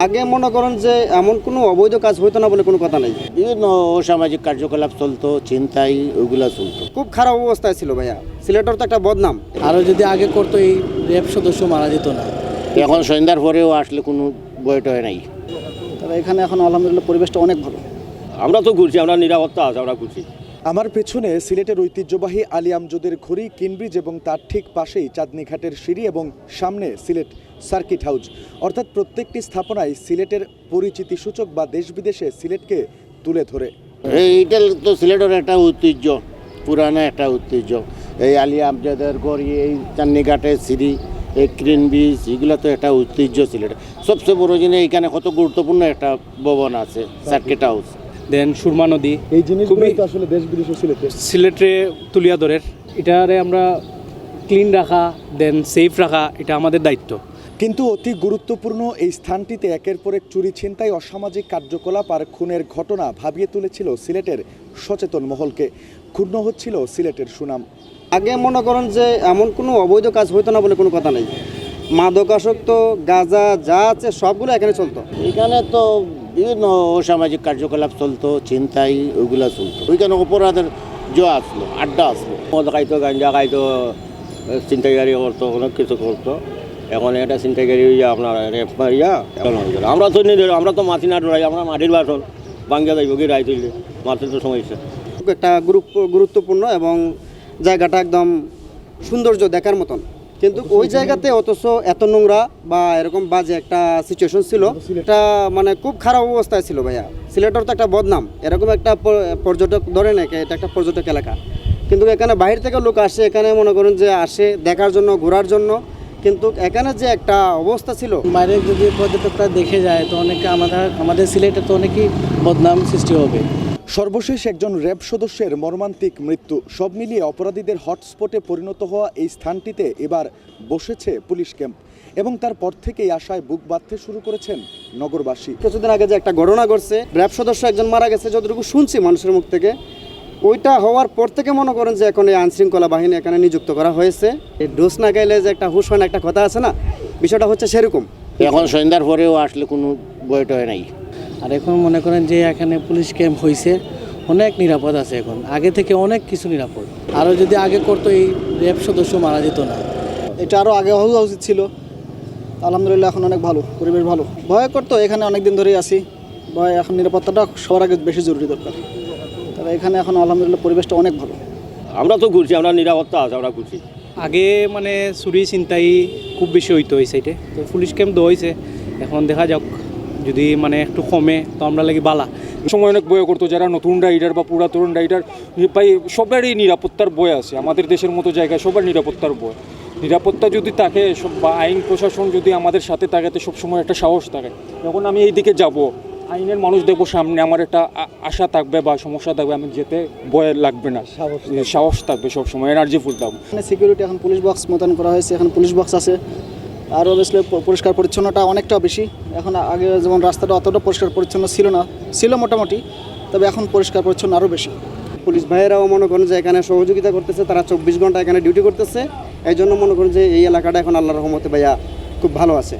আগে মনে করেন যে এমন কোনো অবৈধ কাজ হইতো না বলে কোনো কথা নাই। বিভিন্ন অসামাজিক কার্যকলাপ চলতো, ছিনতাই ওইগুলা চলতো। খুব খারাপ অবস্থায় ছিল ভাইয়া। সিলেটের তো একটা বদনাম। আরও যদি আগে করতো এই র্যাব সদস্য মারা যেত না। এখন সন্ধ্যার পরেও আসলে কোনো বয়টয় নাই। তবে এখানে এখন আলহামদুলিল্লাহ পরিবেশটা অনেক ভালো। আমরা তো ঘুরছি, আমরা নিরাপত্তা আছে, আমরা ঘুরছি। আমার পেছনে সিলেটের ঐতিহ্যবাহী আলী আমজদের ঘড়ি, কিনব্রিজ এবং তার ঠিক পাশেই চাঁদনী ঘাটের সিঁড়ি এবং সামনে সিলেট সার্কিট হাউস। অর্থাৎ প্রত্যেকটি স্থাপনায় সিলেটের পরিচিতি সূচক বা দেশ বিদেশে সিলেটকে তুলে ধরে। এইটা তো সিলেটের একটা ঐতিহ্য, পুরানো একটা ঐতিহ্য। এই আলী আমজদের ঘড়ি, এই চাঁদনী ঘাটের সিঁড়ি, এই ক্রিন ব্রিজ, এগুলো তো একটা ঐতিহ্য সিলেটের। সবচেয়ে বড় জিনিস এখানে কত গুরুত্বপূর্ণ একটা ভবন আছে, সার্কিট হাউস। দেন সুরমা নদী, এই জিনিসগুলোই তো আসলে দেশ বিদেশে সিলেটে তুলিয়া ধরের এটারে আমরা ক্লিন রাখা, দেন সেফ রাখা, এটা আমাদের দায়িত্ব। কিন্তু অতি গুরুত্বপূর্ণ এই স্থানটিতে একের পর এক চুরি, ছিনতাই, অসামাজিক কার্যকলাপ আর খুনের ঘটনা ভাবিয়ে তুলেছিল সিলেটের সচেতন মহলকে। ক্ষুণ্ণ হচ্ছিল সিলেটের সুনাম। আগে মনে করেন যে এমন কোনো অবৈধ কাজ হইতো না বলে কোনো কথা নাই। মাদকাসক্ত, গাঁজা যা আছে সবগুলো এখানে চলতো। এখানে তো বিভিন্ন অসামাজিক কার্যকলাপ চলতো, ছিনতাই ওইগুলা চলতো। ওইখানে অপরাধের আসলো, আড্ডা আসলো। মদ খাইতো, গাঞ্জা খাইতো, ছিনতাইকারি করতো, অনেক কিছু করতো। এখন এটা ছিনতাইকারি হইয়া আপনার রেপ মারিয়া এখন হয়ে গেল। আমরা তো মাটি না ডরাই, আমরা মাটির বাসন বাঙ্গা যাইব কি রাই তুললে, মাটির তো সমস্যা। একটা গুরুত্বপূর্ণ এবং জায়গাটা একদম সৌন্দর্য দেখার মতন, কিন্তু ওই জায়গাতে অথচ এত নোংরা বা এরকম বাজে একটা সিচুয়েশন ছিল। এটা মানে খুব খারাপ অবস্থায় ছিল ভাইয়া। সিলেটের তো একটা বদনাম, এরকম একটা পর্যটক ধরে নাকি এটা একটা পর্যটক এলাকা, কিন্তু এখানে বাইরে থেকে লোক আসে, এখানে মনে করেন যে আসে দেখার জন্য, ঘোরার জন্য, কিন্তু এখানে যে একটা অবস্থা ছিল। বাইরে যদি পর্যটকরা দেখে যায় তো অনেকে আমাদের সিলেটে তো অনেকই বদনাম সৃষ্টি হবে। সর্বশেষ একজন র্যাব সদস্যের মর্মান্তিক মৃত্যু। সব মিলিয়ে অপরাধীদের হটস্পটে পরিণত হওয়া এই স্থানটিতে এবার বসেছে পুলিশ ক্যাম্প এবং তারপর থেকেই আশায় বুক বাঁধতে শুরু করেছেন নগরবাসী। কিছুদিন আগে যে একটা ঘটনা ঘটছে, র্যাব সদস্য একজন মারা গেছে, যতটুকু শুনছি মানুষের মুখ থেকে, ওইটা হওয়ার পর থেকে মনে করেন যে এখন এই আইনশৃঙ্খলা বাহিনী এখানে নিযুক্ত করা হয়েছে। এই ডোজ না গাইলে যে একটা হুশ হয় না, একটা কথা আছে না, বিষয়টা হচ্ছে সেরকম। এখন সন্ধ্যার পরেও আসলে কোনো বয়টয় নাই। আর এখন মনে করেন যে এখানে পুলিশ ক্যাম্প হয়েছে, অনেক নিরাপদ আছে এখন, আগে থেকে অনেক কিছু নিরাপদ। আরও যদি আগে করতো এই র্যাব সদস্য মারা যেত না। এটা আরও আগে হওয়া উচিত ছিল। আলহামদুলিল্লাহ এখন অনেক ভালো, পরিবেশ ভালো। ভয় করতো, এখানে অনেক দিন ধরেই আছি। ভয়, এখন নিরাপত্তাটা সবার আগে বেশি জরুরি দরকার। তবে এখানে এখন আলহামদুলিল্লাহ পরিবেশটা অনেক ভালো। আমরা তো ঘুরছি, আমরা নিরাপত্তা আছে, আমরা ঘুরছি। আগে মানে চুরি চিন্তাই খুব বেশি হইতো এই সাইডে, তো পুলিশ ক্যাম্প তো হয়েছে। এখন দেখা যাক, যদি মানে একটু কমে তো আমরা লাগি বালা। সময় অনেক বয় করতো, যারা নতুন রাইডার বা পুরাতন রাইডার ভাই সবারই নিরাপত্তার বয় আছে। আমাদের দেশের মতো জায়গায় সবার নিরাপত্তার বয়। নিরাপত্তা যদি থাকে বা আইন প্রশাসন যদি আমাদের সাথে থাকে তো সবসময় একটা সাহস থাকে। যখন আমি এই দিকে যাব, আইনের মানুষ দেখবো সামনে, আমার একটা আশা থাকবে বা সমস্যা থাকবে, আমি যেতে ভয় লাগবে না, সাহস থাকবে, সবসময় এনার্জিফুল থাকবে। এখানে সিকিউরিটি এখন পুলিশ বক্স মোতায়েন করা হয়েছে, এখন পুলিশ বক্স আছে। আর অবভিয়াসলি পরিষ্কার পরিচ্ছন্নতা অনেকটা বেশি। এখন আগে যেমন রাস্তাটা অতটা পরিষ্কার পরিচ্ছন্ন ছিল মোটামুটি, তবে এখন পরিষ্কার পরিচ্ছন্ন আরও বেশি। পুলিশ ভাইয়েরাও মনে করেন যে এখানে সহযোগিতা করতেছে, তারা 24 ঘন্টা এখানে ডিউটি করতেছে। এই জন্য মনে করেন যে এই এলাকাটা এখন আল্লাহর রহমতে ভাইয়া খুব ভালো আছে।